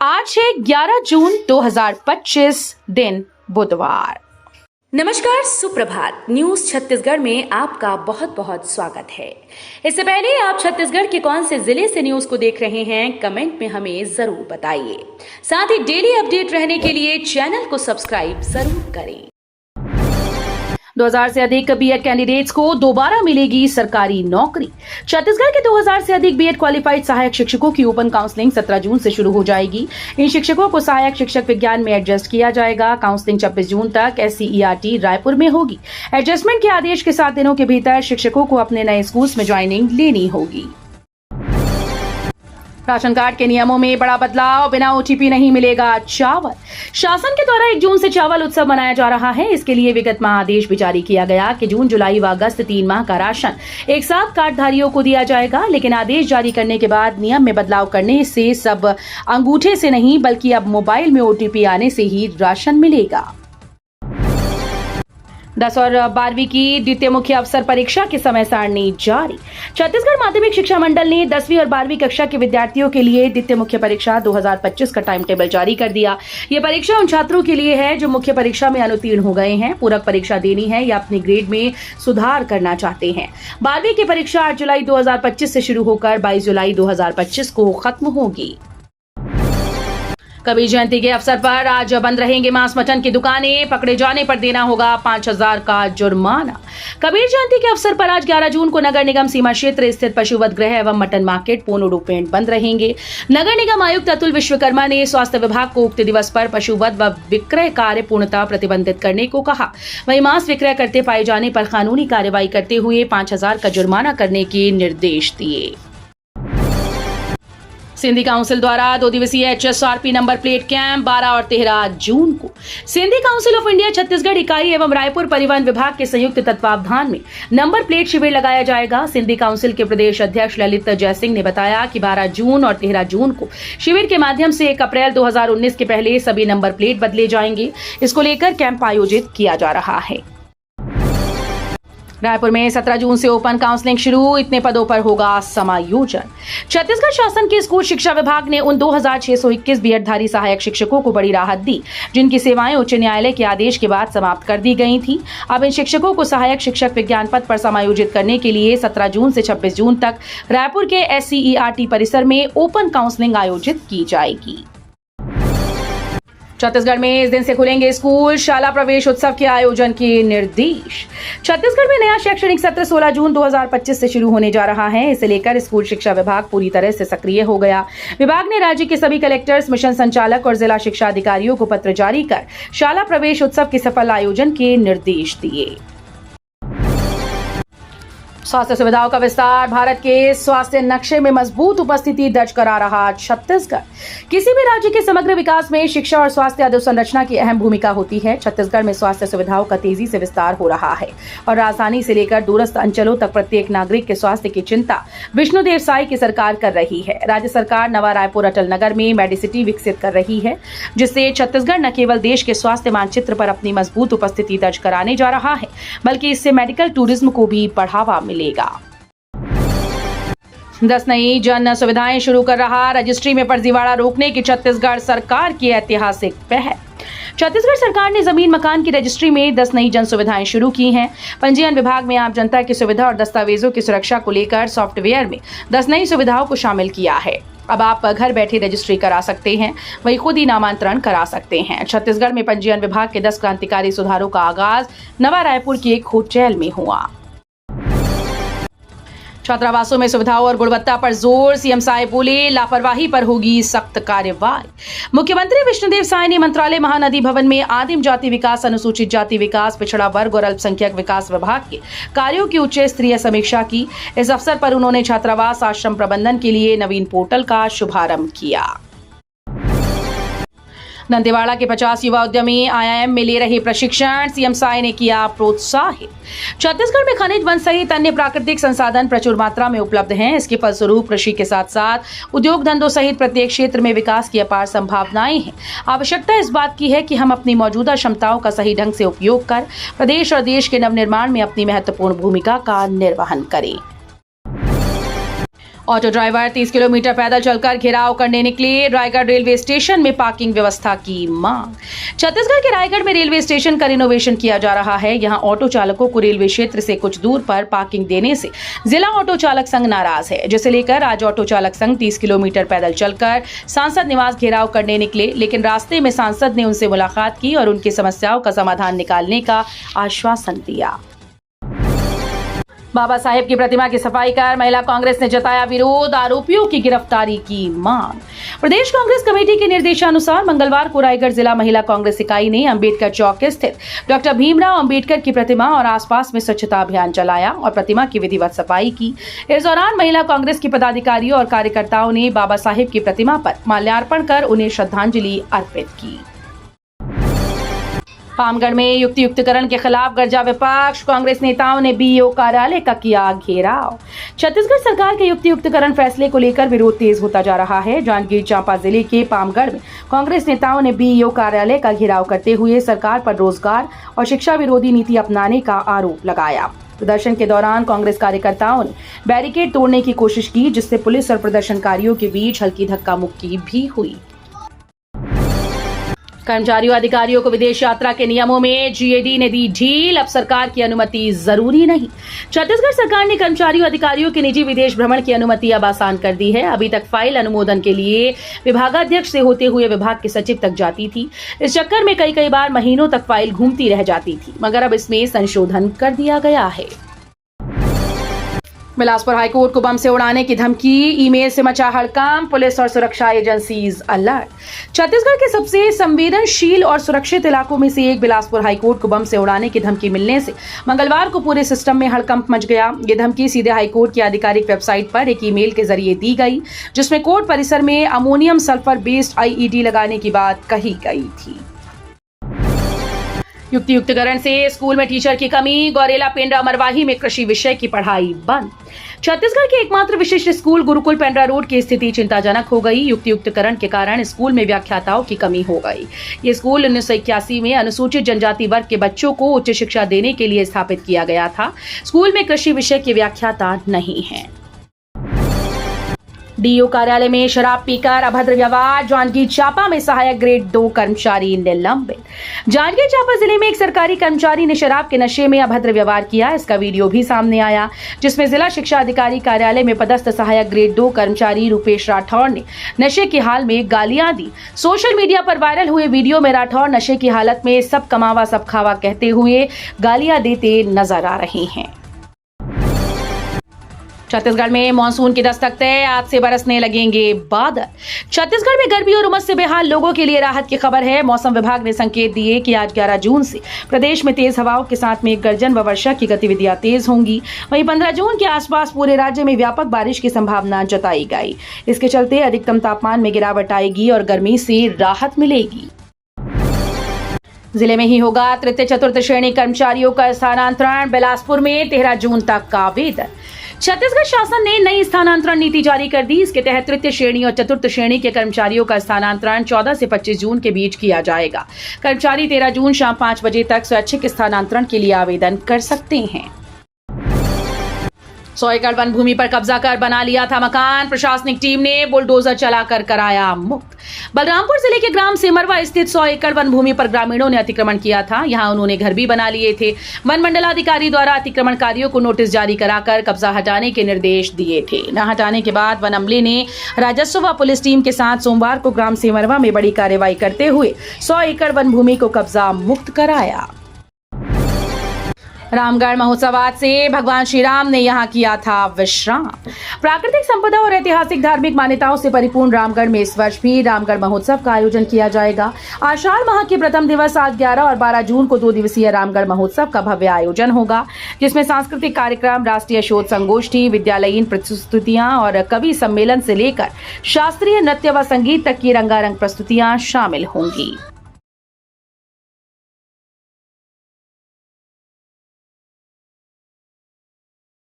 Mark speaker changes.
Speaker 1: आज है 11 जून 2025 दिन बुधवार।
Speaker 2: नमस्कार, सुप्रभात। न्यूज छत्तीसगढ़ में आपका बहुत बहुत स्वागत है। इससे पहले आप छत्तीसगढ़ के कौन से जिले से न्यूज को देख रहे हैं, कमेंट में हमें जरूर बताइए। साथ ही डेली अपडेट रहने के लिए चैनल को सब्सक्राइब जरूर करें।
Speaker 1: 2000 से अधिक बीएड कैंडिडेट्स को दोबारा मिलेगी सरकारी नौकरी। छत्तीसगढ़ के 2000 से अधिक बीएड क्वालिफाइड सहायक शिक्षकों की ओपन काउंसलिंग 17 जून से शुरू हो जाएगी। इन शिक्षकों को सहायक शिक्षक विज्ञान में एडजस्ट किया जाएगा। काउंसलिंग 26 जून तक SCERT रायपुर में होगी। एडजस्टमेंट के आदेश के 7 दिनों के भीतर शिक्षकों को अपने नए स्कूल्स में ज्वाइनिंग लेनी होगी। राशन कार्ड के नियमों में बड़ा बदलाव, बिना OTP नहीं मिलेगा चावल। शासन के द्वारा 1 जून से चावल उत्सव मनाया जा रहा है। इसके लिए विगत माह आदेश भी जारी किया गया कि जून, जुलाई व अगस्त 3 माह का राशन एक साथ कार्डधारियों को दिया जाएगा। लेकिन आदेश जारी करने के बाद नियम में बदलाव करने से सब अंगूठे से नहीं बल्कि अब मोबाइल में OTP आने से ही राशन मिलेगा। 10 और 12वीं की द्वितीय मुख्य अवसर परीक्षा की समय सारणी जारी। छत्तीसगढ़ माध्यमिक शिक्षा मंडल ने 10वीं और 12वीं कक्षा के विद्यार्थियों के लिए द्वितीय मुख्य परीक्षा 2025 का टाइम टेबल जारी कर दिया। ये परीक्षा उन छात्रों के लिए है जो मुख्य परीक्षा में अनुत्तीर्ण हो गए हैं, पूरक परीक्षा देनी है या अपने ग्रेड में सुधार करना चाहते हैं। 12वीं की परीक्षा 8 जुलाई 2025 से शुरू होकर 22 जुलाई 2025 को खत्म होगी। कबीर जयंती के अवसर पर आज बंद रहेंगे मांस मटन की दुकानें। पकड़े जाने पर देना होगा 5000 का जुर्माना। कबीर जयंती के अवसर पर आज 11 जून को नगर निगम सीमा क्षेत्र स्थित पशुवध गृह एवं मटन मार्केट पूर्ण रूपेण बंद रहेंगे। नगर निगम आयुक्त अतुल विश्वकर्मा ने स्वास्थ्य विभाग को उक्त दिवस पर पशुवध व विक्रय कार्य पूर्णतः प्रतिबंधित करने को कहा। वहीं मांस विक्रय करते पाए जाने पर कानूनी कार्रवाई करते हुए 5000 का जुर्माना करने के निर्देश दिए। सिंधी काउंसिल द्वारा 2 दिवसीय HSRP नंबर प्लेट कैंप 12 और 13 जून को Sindhi council of India Chhattisgarh इकाई एवं रायपुर परिवहन विभाग के संयुक्त तत्वावधान में नंबर प्लेट शिविर लगाया जाएगा। सिंधी काउंसिल के प्रदेश अध्यक्ष ललित जयसिंह ने बताया कि 12 जून और 13 जून को शिविर के माध्यम से 1 अप्रैल 2019 के पहले सभी नंबर प्लेट बदले जाएंगे। इसको लेकर कैंप आयोजित किया जा रहा है। रायपुर में 17 जून से ओपन काउंसलिंग शुरू, इतने पदों पर होगा समायोजन। छत्तीसगढ़ शासन के स्कूल शिक्षा विभाग ने उन 2621 बीएडधारी सहायक शिक्षकों को बड़ी राहत दी जिनकी सेवाएं उच्च न्यायालय के आदेश के बाद समाप्त कर दी गई थी। अब इन शिक्षकों को सहायक शिक्षक विज्ञान पद पर समायोजित करने के लिए 17 जून से 26 जून तक रायपुर के SCERT परिसर में ओपन काउंसलिंग आयोजित की जाएगी। छत्तीसगढ़ में इस दिन से खुलेंगे स्कूल, शाला प्रवेश उत्सव के आयोजन के निर्देश। छत्तीसगढ़ में नया शैक्षणिक सत्र 16 जून 2025 से शुरू होने जा रहा है। इसे लेकर स्कूल शिक्षा विभाग पूरी तरह से सक्रिय हो गया। विभाग ने राज्य के सभी कलेक्टर्स, मिशन संचालक और जिला शिक्षा अधिकारियों को पत्र जारी कर शाला प्रवेश उत्सव के सफल आयोजन के निर्देश दिए। स्वास्थ्य सुविधाओं का विस्तार, भारत के स्वास्थ्य नक्शे में मजबूत उपस्थिति दर्ज करा रहा छत्तीसगढ़। किसी भी राज्य के समग्र विकास में शिक्षा और स्वास्थ्य अधोसंरचना की अहम भूमिका होती है। छत्तीसगढ़ में स्वास्थ्य सुविधाओं का तेजी से विस्तार हो रहा है और राजधानी से लेकर दूरस्थ अंचलों तक प्रत्येक नागरिक के स्वास्थ्य की चिंता विष्णुदेव साई की सरकार कर रही है। राज्य सरकार नवा रायपुर अटल नगर में मेडिसिटी विकसित कर रही है, जिससे छत्तीसगढ़ न केवल देश के स्वास्थ्य मानचित्र पर अपनी मजबूत उपस्थिति दर्ज कराने जा रहा है, बल्कि इससे मेडिकल टूरिज्म को भी बढ़ावा मिलेगा। 10 नई जन सुविधाएं शुरू कर रहा रजिस्ट्री में फर्जीवाड़ा रोकने की छत्तीसगढ़ सरकार की ऐतिहासिक पहल। छत्तीसगढ़ सरकार ने जमीन मकान की रजिस्ट्री में 10 नई जन सुविधाएं शुरू की हैं। पंजीयन विभाग में आम जनता की सुविधा और दस्तावेजों की सुरक्षा को लेकर सॉफ्टवेयर में 10 नई सुविधाओं को शामिल किया है। अब आप घर बैठे रजिस्ट्री करा सकते हैं, वहीं खुद ही नामांतरण करा सकते हैं। छत्तीसगढ़ में पंजीयन विभाग के 10 क्रांतिकारी सुधारों का आगाज नवा रायपुर की एक होटल में हुआ। छात्रावासों में सुविधाओं और गुणवत्ता पर जोर, सीएम साय बोले लापरवाही पर होगी सख्त कार्यवाही। मुख्यमंत्री विष्णुदेव साय ने मंत्रालय महानदी भवन में आदिम जाति विकास, अनुसूचित जाति विकास, पिछड़ा वर्ग और अल्पसंख्यक विकास विभाग के कार्यों की उच्च स्तरीय समीक्षा की। इस अवसर पर उन्होंने छात्रावास आश्रम प्रबंधन के लिए नवीन पोर्टल का शुभारंभ किया। दंतेवाड़ा के 50 युवा उद्यमी IIM में ले रहे प्रशिक्षण, सीएम साय ने किया प्रोत्साहित। छत्तीसगढ़ में खनिज, वन सहित अन्य प्राकृतिक संसाधन प्रचुर मात्रा में उपलब्ध हैं। इसके फलस्वरूप कृषि के साथ साथ उद्योग धंधों सहित प्रत्येक क्षेत्र में विकास की अपार संभावनाएं हैं। आवश्यकता इस बात की है कि हम अपनी मौजूदा क्षमताओं का सही ढंग से उपयोग कर प्रदेश और देश के नवनिर्माण में अपनी महत्वपूर्ण भूमिका का निर्वहन करें। ऑटो ड्राइवर 30 किलोमीटर पैदल चलकर घेराव करने निकले, रायगढ़ रेलवे स्टेशन में पार्किंग व्यवस्था की मांग। छत्तीसगढ़ के रायगढ़ में रेलवे स्टेशन का रिनोवेशन किया जा रहा है। यहां ऑटो चालकों को रेलवे क्षेत्र से कुछ दूर पर पार्किंग देने से जिला ऑटो चालक संघ नाराज है, जिसे लेकर आज ऑटो चालक संघ 30 किलोमीटर पैदल चलकर सांसद निवास घेराव करने निकले। लेकिन रास्ते में सांसद ने उनसे मुलाकात की और उनकी समस्याओं का समाधान निकालने का आश्वासन दिया। बाबा साहेब की प्रतिमा की सफाई कर महिला कांग्रेस ने जताया विरोध, आरोपियों की गिरफ्तारी की मांग। प्रदेश कांग्रेस कमेटी के निर्देशानुसार मंगलवार को रायगढ़ जिला महिला कांग्रेस इकाई ने अंबेडकर चौक स्थित डॉक्टर भीमराव अंबेडकर की प्रतिमा और आसपास में स्वच्छता अभियान चलाया और प्रतिमा की विधिवत सफाई की। इस दौरान महिला कांग्रेस के पदाधिकारियों और कार्यकर्ताओं ने बाबा साहेब की प्रतिमा पर माल्यार्पण कर उन्हें श्रद्धांजलि अर्पित की। पामगढ़ में युक्तियुक्तकरण के खिलाफ गर्जा विपक्ष, कांग्रेस नेताओं ने बीईओ कार्यालय का किया घेराव। छत्तीसगढ़ सरकार के युक्तियुक्तकरण फैसले को लेकर विरोध तेज होता जा रहा है। जांजगीर चांपा जिले के पामगढ़ में कांग्रेस नेताओं ने बीईओ कार्यालय का घेराव करते हुए सरकार पर रोजगार और शिक्षा विरोधी नीति अपनाने का आरोप लगाया। प्रदर्शन के दौरान कांग्रेस कार्यकर्ताओं ने बैरिकेड तोड़ने की कोशिश की, जिससे पुलिस और प्रदर्शनकारियों के बीच हल्की धक्का मुक्की भी हुई। कर्मचारियों अधिकारियों को विदेश यात्रा के नियमों में जीएडी ने दी ढील, अब सरकार की अनुमति जरूरी नहीं। छत्तीसगढ़ सरकार ने कर्मचारियों अधिकारियों के निजी विदेश भ्रमण की अनुमति अब आसान कर दी है। अभी तक फाइल अनुमोदन के लिए विभागाध्यक्ष से होते हुए विभाग के सचिव तक जाती थी। इस चक्कर में कई बार महीनों तक फाइल घूमती रह जाती थी, मगर अब इसमें संशोधन कर दिया गया है। बिलासपुर हाईकोर्ट को बम से उड़ाने की धमकी, ईमेल से मचा हड़कंप, पुलिस और सुरक्षा एजेंसीज अलर्ट। छत्तीसगढ़ के सबसे संवेदनशील और सुरक्षित इलाकों में से एक बिलासपुर हाईकोर्ट को बम से उड़ाने की धमकी मिलने से मंगलवार को पूरे सिस्टम में हड़कंप मच गया। ये धमकी सीधे हाईकोर्ट की आधिकारिक वेबसाइट पर एक ईमेल के जरिए दी गई, जिसमें कोर्ट परिसर में अमोनियम सल्फर बेस्ड आईईडी लगाने की बात कही गई थी। युक्तियुक्तकरण से स्कूल में टीचर की कमी, गौरेला पेंड्रा मरवाही में कृषि विषय की पढ़ाई बंद। छत्तीसगढ़ के एकमात्र विशिष्ट स्कूल गुरुकुल पेंड्रा रोड की स्थिति चिंताजनक हो गई। युक्तियुक्तकरण के कारण स्कूल में व्याख्याताओं की कमी हो गई। ये स्कूल 1981 में अनुसूचित जनजाति वर्ग के बच्चों को उच्च शिक्षा देने के लिए स्थापित किया गया था। स्कूल में कृषि विषय के व्याख्याता नहीं हैं। डीओ कार्यालय में शराब पीकर अभद्र व्यवहार, जांजगीर चांपा में सहायक ग्रेड 2 कर्मचारी निलंबित। जांजगीर चांपा जिले में एक सरकारी कर्मचारी ने शराब के नशे में अभद्र व्यवहार किया। इसका वीडियो भी सामने आया, जिसमें जिला शिक्षा अधिकारी कार्यालय में पदस्थ सहायक ग्रेड 2 कर्मचारी रूपेश राठौर ने नशे की हाल में गालियां दी। सोशल मीडिया पर वायरल हुए वीडियो में राठौर नशे की हालत में सब कमावा सब खावा कहते हुए गालियां देते नजर आ रहे हैं। छत्तीसगढ़ में मानसून की दस्तक तय, आज से बरसने लगेंगे बादल। छत्तीसगढ़ में गर्मी और उमस से बेहाल लोगों के लिए राहत की खबर है। मौसम विभाग ने संकेत दिए कि आज 11 जून से प्रदेश में तेज हवाओं के साथ में गर्जन व वर्षा की गतिविधियां तेज होंगी। वहीं 15 जून के आसपास पूरे राज्य में व्यापक बारिश की संभावना जताई गई। इसके चलते अधिकतम तापमान में गिरावट आएगी और गर्मी से राहत मिलेगी। जिले में ही होगा तृतीय चतुर्थ श्रेणी कर्मचारियों का स्थानांतरण, बिलासपुर में 13 जून तक का आवेदन। छत्तीसगढ़ शासन ने नई स्थानांतरण नीति जारी कर दी। इसके तहत तृतीय श्रेणी और चतुर्थ श्रेणी के कर्मचारियों का स्थानांतरण 14 से 25 जून के बीच किया जाएगा। कर्मचारी 13 जून शाम 5 बजे तक स्वैच्छिक स्थानांतरण के लिए आवेदन कर सकते हैं। 100 एकड़ वन भूमि पर कब्जा कर बना लिया था मकान, प्रशासनिक टीम ने बुलडोजर चलाकर कराया मुक्त। बलरामपुर जिले के ग्राम सिमरवा स्थित 100 एकड़ वन भूमि पर ग्रामीणों ने अतिक्रमण किया था। यहां उन्होंने घर भी बना लिए थे। वन मंडलाधिकारी द्वारा अतिक्रमणकारियों को नोटिस जारी कराकर कब्जा हटाने के निर्देश दिए थे। न हटाने के बाद वन अमले ने राजस्व व पुलिस टीम के साथ सोमवार को ग्राम सिमरवा में बड़ी कार्रवाई करते हुए 100 एकड़ वन भूमि को कब्जा मुक्त कराया। रामगढ़ महोत्सव आज से, भगवान श्री राम ने यहाँ किया था विश्राम। प्राकृतिक संपदा और ऐतिहासिक धार्मिक मान्यताओं से परिपूर्ण रामगढ़ में इस वर्ष भी रामगढ़ महोत्सव का आयोजन किया जाएगा। आषाढ़ माह के प्रथम दिवस आज 11 और 12 जून को 2 दिवसीय रामगढ़ महोत्सव का भव्य आयोजन होगा, जिसमें सांस्कृतिक कार्यक्रम, राष्ट्रीय शोध संगोष्ठी, विद्यालयीन प्रस्तुतियां और कवि सम्मेलन से लेकर शास्त्रीय नृत्य व संगीत तक की रंगारंग प्रस्तुतियां शामिल होंगी।